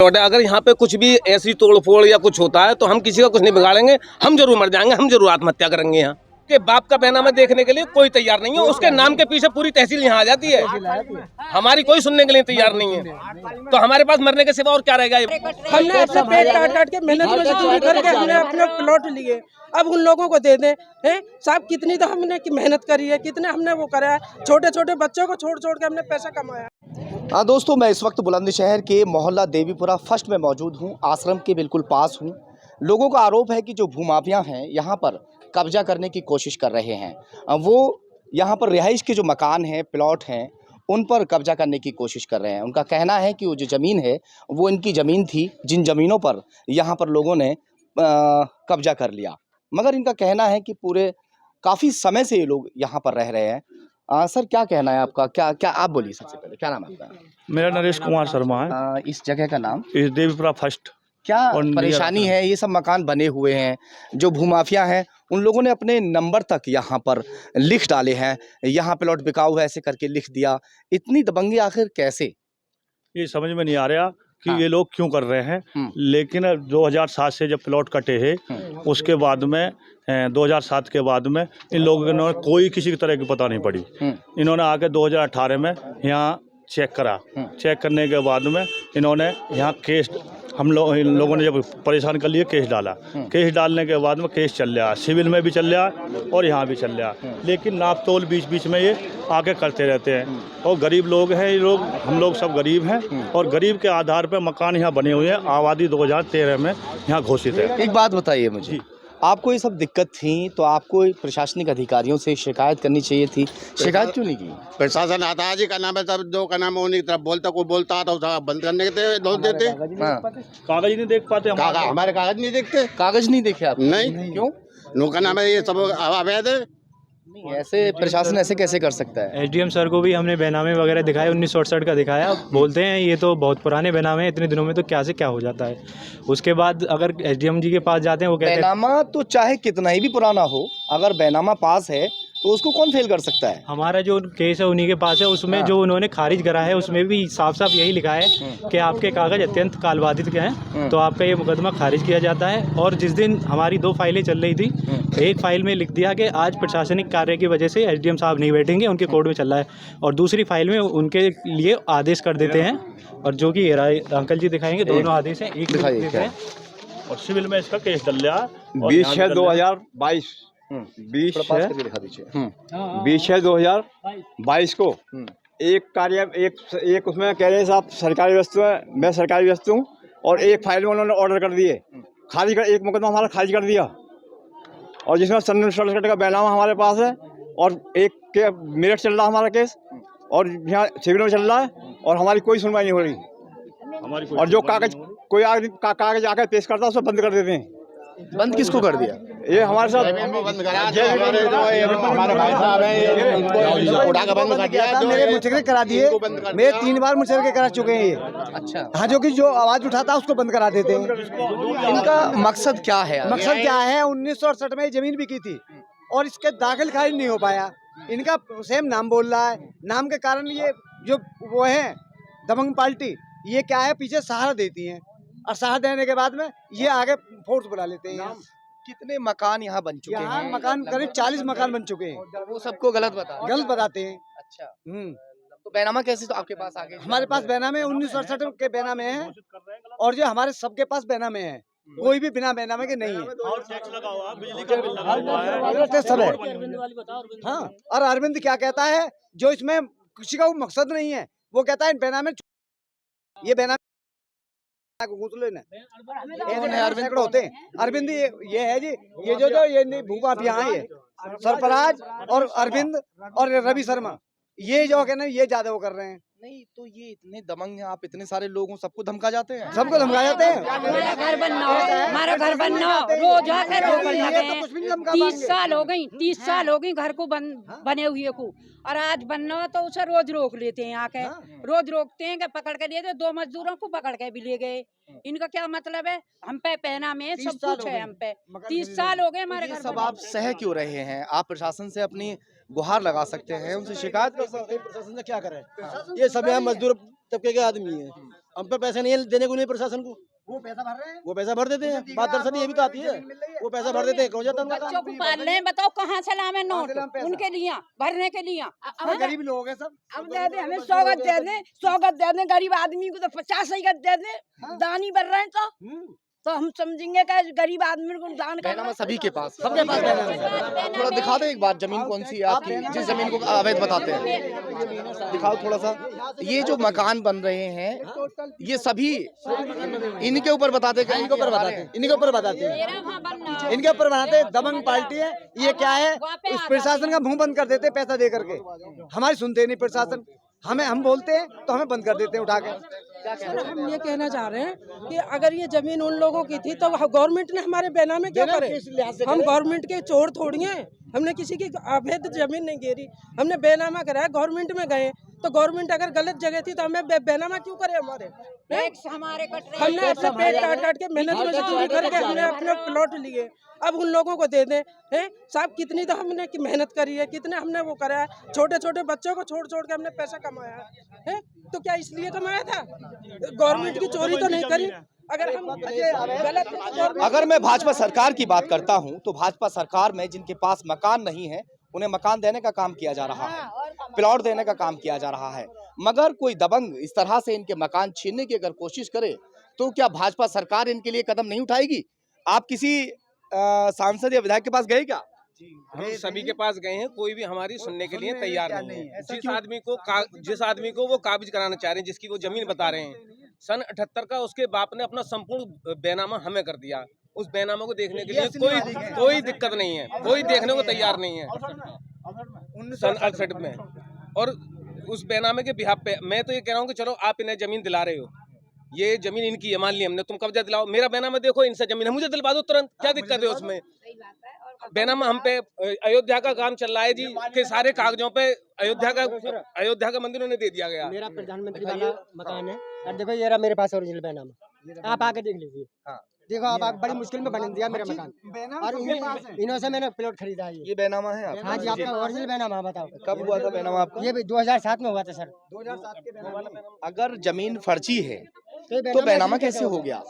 अगर यहाँ पे कुछ भी ऐसी तोड़फोड़ या कुछ होता है तो हम किसी का कुछ नहीं बिगाड़ेंगे, हम जरूर मर जाएंगे, हम जरूर आत्महत्या करेंगे। यहाँ के बाप का पैनामा देखने के लिए कोई तैयार नहीं है, उसके नाम के पीछे पूरी तहसील यहाँ आ जाती है, हमारी कोई सुनने के लिए तैयार नहीं है। तो हमारे पास मरने के सिवा और क्या रहेगा? हमने अपने पेट काट काट के मेहनत मजदूरी करके हमने अपने प्लॉट लिए, अब उन लोगों को दे दें। हैं साहब, कितनी तो हमने मेहनत करी है, कितने हमने वो करा है, छोटे छोटे बच्चों को छोड़ छोड़ के हमने पैसा कमाया। हाँ दोस्तों, मैं इस वक्त बुलंदशहर के मोहल्ला देवीपुरा फर्स्ट में मौजूद हूँ, आश्रम के बिल्कुल पास हूँ। लोगों का आरोप है कि जो भूमाफिया हैं यहाँ पर कब्जा करने की कोशिश कर रहे हैं। वो यहाँ पर रिहाइश के जो मकान हैं, प्लॉट हैं, उन पर कब्जा करने की कोशिश कर रहे हैं। उनका कहना है कि वो जो ज़मीन है वो इनकी ज़मीन थी, जिन ज़मीनों पर यहाँ पर लोगों ने कब्जा कर लिया। मगर इनका कहना है कि पूरे काफ़ी समय से ये लोग यहाँ पर रह रहे हैं। सर, क्या कहना है आपका? क्या क्या आप बोलिए सबसे पहले, क्या नाम है आपका? मेरा नरेश कुमार शर्मा है। इस जगह का नाम? इस देवीपुरा फर्स्ट। क्या परेशानी है? ये सब मकान बने हुए हैं, जो भूमाफिया हैं उन लोगों ने अपने नंबर तक यहाँ पर लिख डाले हैं, यहाँ प्लॉट बिकाऊ है ऐसे करके लिख दिया। इतनी दबंगी आखिर कैसे? ये समझ में नहीं आ रहा कि हाँ। ये लोग क्यों कर रहे हैं। लेकिन 2007 से जब प्लॉट कटे हैं उसके बाद में 2007 के बाद में इन लोगों ने कोई किसी की तरह की पता नहीं पड़ी। इन्होंने आके 2018 में यहाँ चेक करा। चेक करने के बाद में इन्होंने यहाँ केस, इन लोगों ने जब परेशान कर लिए, केस डाला। केस डालने के बाद में केस चल रहा, सिविल में भी चल रहा और यहाँ भी चल रहा। लेकिन नाप तोल बीच बीच में ये आगे करते रहते हैं। और गरीब लोग हैं ये लोग, हम लोग सब गरीब हैं और गरीब के आधार पर मकान यहाँ बने हुए हैं। आबादी 2013 में यहाँ घोषित है। एक बात बताइए मुझे, आपको ये सब दिक्कत थी तो आपको प्रशासनिक अधिकारियों से शिकायत करनी चाहिए थी, शिकायत क्यों नहीं की? प्रशासन आता है जी का नाम है, सब दो का नाम है, उन्हीं की तरफ बोलता, कोई बोलता तो बंद करने के दोष देते। कागज ही नहीं देख पाते हमारे कागज नहीं देखते। कागज नहीं देखे आप? नहीं। क्यों? नो का नाम है, ये सब अवैध है। ऐसे प्रशासन ऐसे कैसे कर सकता है? एसडीएम सर को भी हमने बैनामे वगैरह दिखाए, 1968 का दिखाया। बोलते हैं ये तो बहुत पुराने बैनामे हैं, इतने दिनों में तो क्या से क्या हो जाता है। उसके बाद अगर एसडीएम जी के पास जाते हैं, वो कहते हैं बैनामा तो चाहे कितना ही भी पुराना हो, अगर बैनामा पास है तो उसको कौन फेल कर सकता है? हमारा जो केस है उन्हीं के पास है, उसमें जो उन्होंने खारिज करा है उसमें भी साफ साफ यही लिखा है कि आपके कागज अत्यंत कालबाधित के हैं, तो आपका ये मुकदमा खारिज किया जाता है। और जिस दिन हमारी 2 फाइलें चल रही थी, एक फाइल में लिख दिया कि आज प्रशासनिक कार्य की वजह से एसडीएम साहब नहीं बैठेंगे, उनके कोर्ट में चल रहा है, और दूसरी फाइल में उनके लिए आदेश कर देते हैं। और जो कि अंकल जी दिखाएंगे, दोनों आदेश हैं, एक लिख देते हैं। और सिविल में इसका केस डल रहा। 20/6/2022 20/6/2022 को एक उसमें कह रहे साहब सरकारी वस्तु है, मैं सरकारी वस्तु हूँ, और एक फाइल में उन्होंने ऑर्डर कर दिए, खारिज कर, एक मुकदमा हमारा खारिज कर दिया। और जिसमें सन 67 का बैनामा हमारे पास है, और एक के मेरठ चल रहा हमारा केस, और यहाँ सिविल में चल रहा है, और हमारी कोई सुनवाई नहीं हो रही। और जो कागज कोई कागज आकर पेश करता है उसको बंद कर देते हैं। बंद किसको कर दिया? ये हमारे साथ बंद करा, हमारे भाई साहब हैं, उठा के बंद कर दिया। मेरे मुचलके करा दिए, मैं 3 बार मुचलके करा चुके हैं ये। अच्छा। हाँ, जो कि जो आवाज उठाता है उसको बंद करा देते हैं। इनका मकसद क्या है? मकसद क्या है? 1968 में जमीन बिकी थी और इसके दाखिल खारिज नहीं हो पाया। इनका सेम नाम बोल रहा है, नाम के कारण ये जो वो है दबंग पार्टी, ये क्या है, पीछे सहारा देती है, और सहारा देने के बाद में ये आगे फोर्स बुला लेते हैं। कितने मकान यहाँ बन चुके यहाँ हैं? मकान करीब 40 मकान बन चुके हैं। वो सबको गलत बताते हैं। अच्छा। तो बैनामा कैसे तो आपके पास आ गए? हमारे पास बैनामे 1968 के बैनामे हैं, और जो हमारे सबके पास बैनामे हैं, कोई भी बिना बैनामे के नहीं है। सब है। हाँ, और अरविंद क्या कहता है, जो इसमें किसी का मकसद नहीं है, वो कहता है बैनामे, ये बैनामे अरविंद होते हैं। अरविंद ये है जी, ये जो ये भूमाफिया है, ये सरफराज और अरविंद और रवि शर्मा, ये जो है ना, ये ज्यादा वो कर रहे हैं। नहीं तो ये इतने दबंग हैं, आप इतने सारे लोगों सबको धमका जाते हैं? सबको धमका जाते हैं। हमारा घर बनना रोज आकर रोकने लगे हैं। 30 साल हो गई, 30 साल हो गई घर को बने हुए को, और आज बनना तो उसे रोज रोक लेते हैं आके। रोज रोकते हैं कि पकड़ के लिए, 2 मजदूरों को पकड़ के भी ले गए। इनका क्या मतलब है? हम पे पहना में सब कुछ है, हम पे 30 साल हो गए हमारे घर। सब आप सह क्यों रहे हैं? आप प्रशासन से अपनी गुहार लगा सकते हैं, उनसे शिकायत कर सकते हैं। प्रशासन से क्या करे? ये सब यहाँ मजदूर तबके के आदमी हैं, हम पे पैसे नहीं देने को नहीं प्रशासन को। वो पैसा भर रहे हैं, वो पैसा भर देते हैं। बात दरअसल ये भी तो आती है, वो पैसा भर देते हैं, हो जाता है उनका बच्चों काम। को पाल रहे हैं, बताओ कहाँ से लावे नोट से लाएं पैसा? उनके लिए भरने के लिए। हम गरीब लोग हैं सब। अब दे दे हमें 100 गज दे दे, 100 गज दे दे, गरीब आदमी को तो 50 ही गज दे दे, दान ही भर रहे हैं तो हम समझेंगे कि गरीब आदमी को दान कर बैनामा सभी के पास, सबके पास बैनामा है। थोड़ा दिखा दो एक बार, जमीन कौन सी है आपकी, जिस जमीन को अवैध बताते हैं, दिखाओ थोड़ा सा। ये जो मकान बन रहे हैं ये सभी इनके ऊपर बताते हैं, इनके ऊपर बताते हैं, इनके ऊपर बताते हैं, इनके ऊपर बनाते हैं। दबंग पार्टी है ये, क्या है, उस प्रशासन का मुंह बंद कर देते हैं पैसा दे करके। हमारी सुनते नहीं प्रशासन, हम बोलते हैं तो हमें बंद कर देते हैं उठा के। सर हम ये कहना चाह रहे हैं कि अगर ये जमीन उन लोगों की थी तो गवर्नमेंट ने हमारे बैनामे क्यों करे? हम गवर्नमेंट के चोर थोड़ी हैं, हमने किसी की अवैध जमीन नहीं घेरी, हमने बैनामा कराया, गवर्नमेंट में गए तो गवर्नमेंट अगर गलत जगह थी तो हमें बैनामा क्यों करे? हमारे हमारे हमने अपने पेट काट काट के मेहनत मजदूरी करके हमने अपने प्लॉट लिए, अब उन लोगों को दे दें हैं? साहब कितनी तो हमने की मेहनत करी है, कितने हमने वो करा है, छोटे छोटे बच्चों को छोड़ छोड़ के हमने पैसा कमाया है, तो क्या इसलिए कमाया था? गवर्नमेंट की चोरी तो नहीं करी। अगर हम गलत, अगर मैं भाजपा सरकार की बात करता हूं तो भाजपा सरकार में जिनके पास मकान नहीं है उन्हें मकान देने का काम किया जा रहा है, प्लॉट देने का काम किया जा रहा है, मगर कोई दबंग इस तरह से इनके मकान छीनने की अगर कोशिश करे तो क्या भाजपा सरकार इनके लिए कदम नहीं उठाएगी? आप किसी सांसद या विधायक के पास गए क्या? हम सभी के पास गए हैं, कोई भी हमारी सुनने के लिए तैयार नहीं है। जिस आदमी को वो काबिज कराना चाह रहे हैं, जिसकी वो जमीन बता रहे हैं, सन 78 का उसके बाप ने अपना संपूर्ण बैनामा हमें कर दिया। उस बैनामा को देखने के लिए कोई दिक्कत नहीं है, कोई देखने को तैयार नहीं है सन 68 में। और उस बैनामे के बिहाफ पे मैं तो ये कह रहा हूँ कि चलो आप इन्हें जमीन दिला रहे हो, ये जमीन इनकी है, मान ली हमने, तुम कब्जा दिलाओ, मेरा बैनामा देखो, इनसे जमीन है, मुझे दिलवा दो तुरंत, क्या दिक्कत है उसमें? बैनामा हम पे अयोध्या का काम चल रहा है जी, के सारे कागजों पे अयोध्या का मंदिर उन्हें दे दिया गया। मेरा प्रधानमंत्री वाला मकान है, अब देखो ये रहा मेरे पास ओरिजिनल बैनामा, आप आके देख लीजिए। देखो आप बड़ी मुश्किल में बन दिया मेरा मकान, और इन्हों से मैंने प्लॉट खरीदा है। ये बैनामा है आपका? हाँ जी, आपका ओरिजिनल बैनामा, बताओ कब हुआ था बैनामा आपका? ये भी 2007 में हुआ था सर। 2007 के अगर जमीन फर्जी है तो बैनामा कैसे हो गया?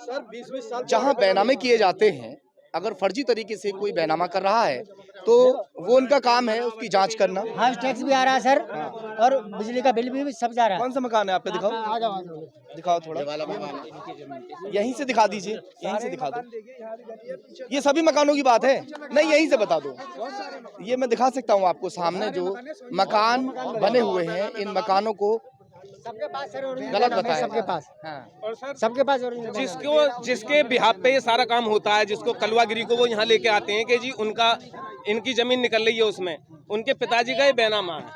जहाँ बैनामे किए जाते हैं, अगर फर्जी तरीके से कोई बैनामा कर रहा है तो वो उनका काम है उसकी जांच करना। हाउस टैक्स भी आ रहा है सर, और बिजली का बिल भी सब जा रहा है। कौन सा मकान है आपका? दिखाओ, आ जाओ दिखाओ थोड़ा, यहीं से दिखा दीजिए, यहीं से दिखा दो। ये सभी मकानों की बात है? नहीं, यहीं से बता दो। ये मैं दिखा सकता हूँ आपको, सामने जो मकान बने हुए हैं, इन मकानों को सबके पास सर गलत बताया, सबके पास। हाँ। और सर सबके पास जिसके बिहाफ पे ये सारा काम होता है, जिसको कलवागिरी को वो यहाँ लेके आते हैं कि जी इनकी जमीन निकल रही है, उसमें उनके पिताजी का ये बैनामा है,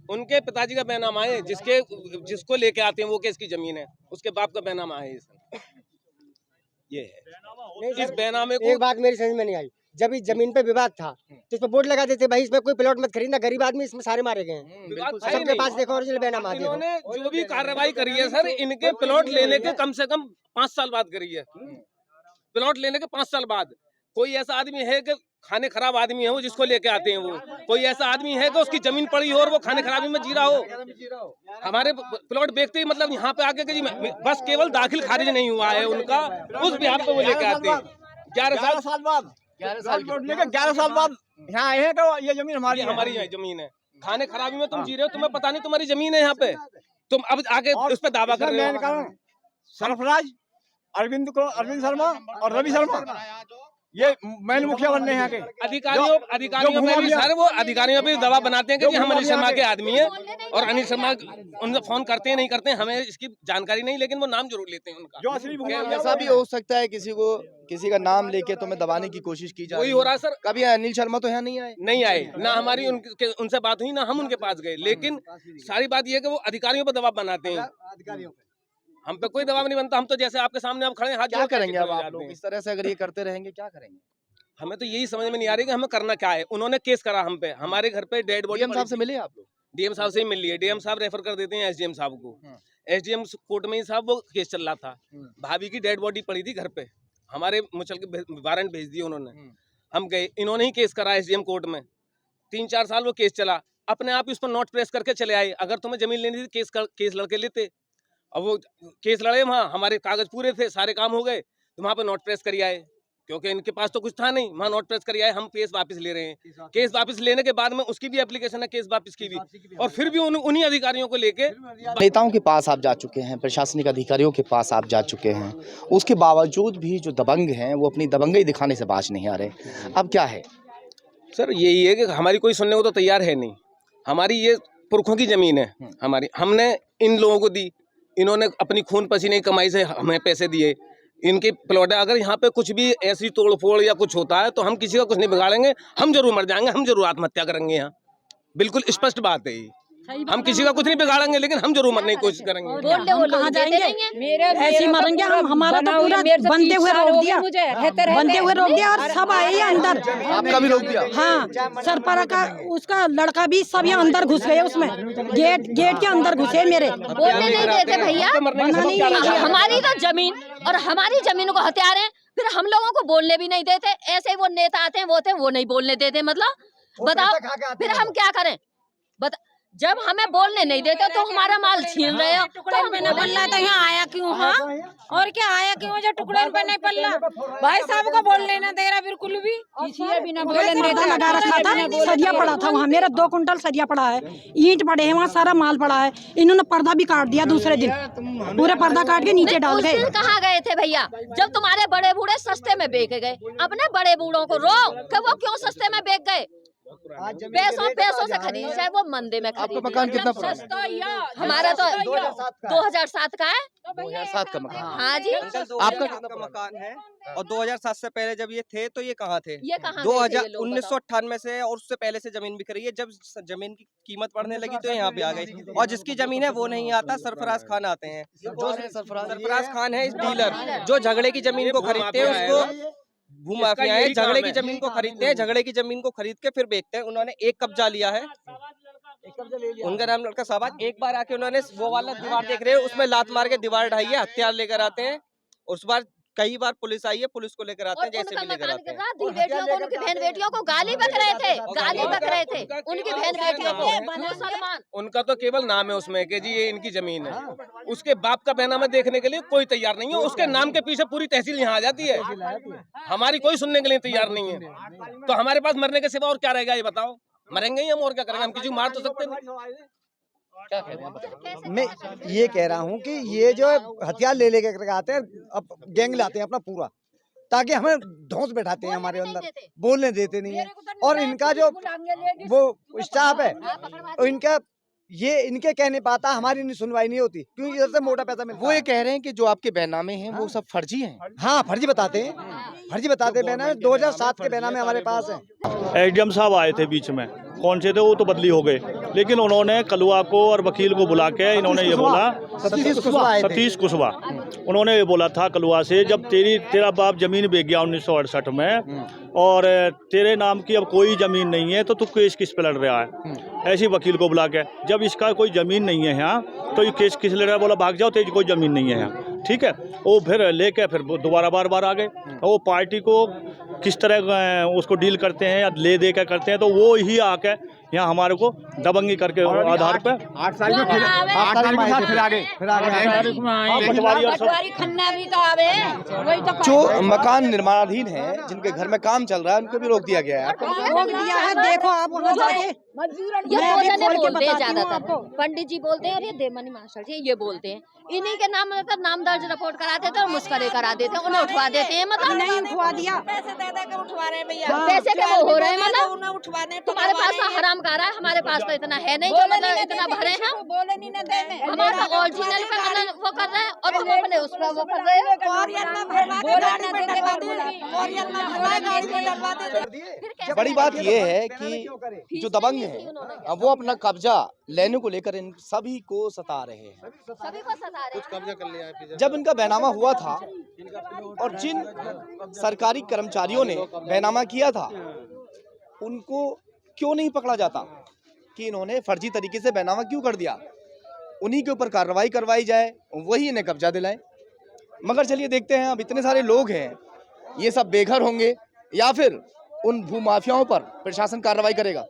उनके पिताजी का बैनामा है, जिसको लेके आते हैं वो केस की जमीन है, उसके बाप का बैनामा है ये है। इस बैनामे को एक बात मेरी समझ में नहीं आई, जब इस जमीन पे विवाद था तो इस पे बोर्ड लगा देते भाई इसमें कोई प्लॉट मत खरीदना, गरीब आदमी इसमें सारे मारे गए हैं। सबके पास देखो ओरिजिनल बैनामा, इन्होंने जो भी कार्रवाई करी है सर, इनके प्लॉट लेने के कम से कम 5 साल बाद करी है। प्लॉट लेने के 5 साल बाद कोई ऐसा आदमी है कि खाने खराब आदमी है वो, जिसको लेके आते हैं वो, कोई ऐसा आदमी है कि उसकी जमीन पड़ी हो और वो खाने खराबी में जी रहा हो। हमारे प्लॉट बेचते ही मतलब यहाँ पे आके कि जी बस केवल दाखिल खारिज नहीं हुआ है उनका, उस बिहाफ पे वो लेके आते हैं। 11 साल बाद 11 साल बाद यहाँ आए हैं तो ये जमीन हमारी जमीन है। खाने खराबी में तुम जी रहे हो, तुम्हें पता नहीं तुम्हारी जमीन है यहाँ पे, तुम अब आगे उस पर दावा कर रहे हो। सरफराज, अरविंद शर्मा और रवि शर्मा ये मेन मुखिया बनने हैं यहाँ के। अधिकारियों में भी सर वो अधिकारियों पे दबाव बनाते हैं कि जी हम अनिल शर्मा के आदमी हैं, और अनिल शर्मा उनसे फोन करते हैं नहीं करते हैं हमें इसकी जानकारी नहीं, लेकिन वो नाम जरूर लेते हैं उनका। जो असली ऐसा भी हो सकता है किसी का नाम लेके तुम्हें दबाने की कोशिश की जाए, वही हो रहा है सर। कभी अनिल शर्मा तो यहाँ नहीं आए, ना हमारी उनसे बात हुई, ना हम उनके पास गए, लेकिन सारी बात यह है कि वो अधिकारियों पर दबाव बनाते हैं, हम पे कोई दबाव नहीं बनता। हम तो जैसे आपके सामने आप खड़े हैं, क्या करेंगे अब आप लोग? इस तरह से अगर ये करते रहेंगे क्या करेंगे? हमें तो यही समझ में नहीं आ रही कि हमें करना क्या है। उन्होंने केस करा हम पे, हमारे घर पे डेड बॉडी। डीएम साहब से मिले आप लोग? डीएम साहब से ही मिल लिए, डीएम साहब रेफर कर देते हैं एसडीएम साहब को। एसडीएम कोर्ट में ही साहब वो केस चल रहा था, भाभी की डेड बॉडी पड़ी थी घर पे, हमारे मुचल के वारंट भेज दिए उन्होंने, हम गए, इन्होंने ही केस करा एसडीएम कोर्ट में, 3-4 साल वो केस चला, अपने आप ही उस पर नोट प्रेस करके चले आए। अगर तुम्हें जमीन लेनी थी केस लड़के लेते। अब वो केस लड़े, वहाँ हमारे कागज पूरे थे, सारे काम हो गए, तो वहाँ पे नोट प्रेस करी आए, क्योंकि इनके पास तो कुछ था नहीं। वहाँ नोट प्रेस करी आए, हम केस वापस ले रहे हैं। केस वापस लेने के बाद में उसकी भी एप्लीकेशन है, केस वापस की भी, और फिर भी उन्हीं अधिकारियों को लेके नेताओं के पास आप जा चुके हैं, प्रशासनिक अधिकारियों के पास आप जा चुके हैं, उसके बावजूद भी जो दबंग हैं वो अपनी दबंगई दिखाने से बाज नहीं आ रहे। अब क्या है? सर यही है कि हमारी कोई सुनने को तो तैयार है नहीं। हमारी ये पुरखों की जमीन है हमारी, हमने इन लोगों को दी, इन्होंने अपनी खून पसीने की कमाई से हमें पैसे दिए, इनके प्लॉट है। अगर यहाँ पे कुछ भी ऐसी तोड़ फोड़ या कुछ होता है तो हम किसी का कुछ नहीं बिगाड़ेंगे, हम जरूर मर जाएंगे, हम जरूर आत्महत्या करेंगे। यहाँ बिल्कुल स्पष्ट बात है, हम किसी का कुछ नहीं बिगाड़ेंगे, लेकिन हम जरूर मरने की कोशिश करेंगे। कहाँ जाएंगे? ऐसे मरेंगे हम। हमारा तो पूरा बनते हुए रोक दिया, बनते हुए रोक दिया, और सब आए अंदर। आपका भी रोक दिया? हाँ, सरपरा का उसका लड़का भी सब यहाँ अंदर घुस गए, उसमें गेट के अंदर घुसे मेरे। बोलने नहीं देते भैया, हमारी तो जमीन और हमारी जमीन को हथियार हैं, फिर हम लोगों को बोलने भी नहीं देते। ऐसे वो नेता आते हैं, वो नहीं बोलने देते। मतलब बताओ फिर हम क्या करें? जब हमें बोलने नहीं देते तो हमारा माल छीन रहे हो, तो मैंने बोलना तो यहाँ आया क्यों? हाँ, और क्या आया क्यों? जो टुकड़े पे नहीं पल्ला भाई साहब को बोलने ना दे रहा बिल्कुल भी। लगा रखा था, सरिया पड़ा था वहाँ, मेरा 2 कुंटल सरिया पड़ा है, ईंट पड़े हैं वहाँ, सारा माल पड़ा है। इन्होंने पर्दा भी काट दिया दूसरे दिन, पूरे पर्दा काट के नीचे डाल गए। कहाँ गए थे भैया जब तुम्हारे बड़े बूढ़े सस्ते में बेच गए? अपने बड़े बूढ़ों को रो कि वो क्यों सस्ते में बेच गए? पैसों से खरीद, चाहे वो मंदे में खरीद। आपका मकान कितना पड़ा? हमारा तो 2007 का है। 2007 का मकान? हाँ जी। आपका कितना मकान है? और 2007 से पहले जब ये थे तो ये कहाँ थे? ये कहाँ? 1998 से और उससे पहले से जमीन बिक रही है। जब जमीन की कीमत बढ़ने लगी तो यहाँ पे आ गई, और जिसकी जमीन है वो नहीं आता, सरफराज खान आते हैं। जो सरफराज खान है डीलर, जो झगड़े की जमीन को खरीदते हैं उसको भूमाफिया है। झगड़े की जमीन को खरीदते हैं, झगड़े की जमीन को खरीद के फिर बेचते हैं। उन्होंने एक कब्जा लिया है, उनका नाम लड़का साहब। एक बार आके उन्होंने वो वाला दीवार देख रहे हैं, उसमें लात मार के दीवार ढाई है, हथियार लेकर आते हैं। उस बार कई बार पुलिस आई है, पुलिस को लेकर आते हैं, जैसे भी लेकर आते हैं। उनकी बहन बेटियों को गाली बक रहे थे, गाली बक रहे थे उनकी बहन बेटियों को। मुसलमान, उनका तो केवल नाम है उसमें कि जी ये इनकी जमीन है, उसके बाप का बैनामा देखने के लिए कोई तैयार नहीं है। उसके नाम के पीछे पूरी तहसील यहाँ आ जाती है, हमारी कोई सुनने के लिए तैयार नहीं है। तो हमारे पास मरने के सिवा और क्या रहेगा? ये बताओ, मरेंगे ही हम, और क्या करेंगे? हम किसी को मार तो सकते नहीं। क्या कह रहे हैं? मैं ये कह रहा हूँ कि ये जो हथियार ले लेकर आते हैं, अब गैंग लाते हैं अपना पूरा, ताकि हमें धौंस बैठाते हैं हमारे अंदर, बोलने देते नहीं है। और इनका जो वो स्टाफ है, इनका ये इनके कहने पाता, हमारी नहीं सुनवाई नहीं होती, क्योंकि इधर से मोटा पैसा मिलता है। वो ये कह रहे हैं कि जो आपके बैनामे हैं वो सब फर्जी हैं। हाँ, फर्जी बताते हैं, फर्जी बताते हैं। बैनामे 2007 के बैनामे हमारे पास है। एसडीएम साहब आए थे बीच में, कौन से थे वो तो बदली हो गए, लेकिन उन्होंने कलुआ को और वकील को बुला के इन्होंने ये बोला, सतीश कुशवाहा, उन्होंने ये बोला था कलुआ से, जब तेरा बाप जमीन बेच गया 1968 में और तेरे नाम की अब कोई जमीन नहीं है तो तू केस किस पे लड़ रहा है? ऐसी वकील को बुला के, जब इसका कोई जमीन नहीं है यहाँ तो ये केस किस लड़ रहा है? बोला भाग जाओ, तेरी कोई जमीन नहीं है यहाँ। ठीक है, वो फिर लेके फिर दोबारा बार आ गए। वो पार्टी को किस तरह उसको डील करते हैं या ले दे के करते हैं, तो वो ही आके यहाँ हमारे को दबंगी करके आधार पे 8 साल में फिर आगे जो मकान निर्माणाधीन है, जिनके घर में काम चल रहा है, उनको भी रोक दिया गया है। रोक दिया है, देखो आप वहाँ जाके। ये बोलते हैं ज्यादातर, पंडित जी बोलते हैं और ये देवमणि मास्टर जी ये बोलते हैं, इन्हीं के नाम मतलब नाम दर्ज रिपोर्ट करा देते हैं और मुस्करे करा देते हैं, उन्हें उठवा देते हैं। मतलब नहीं उठवा दिया, पैसे दे दे के उठवा रहे हैं भैया, पैसे के वो हो रहे हैं। मतलब उठवाने तुम्हारे पास तो हराम का रहा है, हमारे पास तो इतना है नहीं जो मतलब इतना भरे हैं। हमारा ओरिजिनल पे मतलब वो कर रहे हैं और वो अपने उस पर वो कर रहे हैं। बड़ी बात ये है कि जो दबंग है वो अपना कब्जा लेने को लेकर इन सभी को सता रहे हैं। सभी को सता रहे हैं। कुछ कब्जा कर लिया है। जब इनका बैनामा हुआ था और जिन सरकारी कर्मचारियों ने बैनामा किया था उनको क्यों नहीं पकड़ा जाता कि इन्होंने फर्जी तरीके से बैनामा क्यों कर दिया? उन्हीं के ऊपर कार्रवाई करवाई जाए, वही इन्हें कब्जा दिलाए। मगर चलिए देखते हैं, अब इतने सारे लोग हैं, ये सब बेघर होंगे या फिर उन भूमाफियाओं पर प्रशासन कार्रवाई करेगा?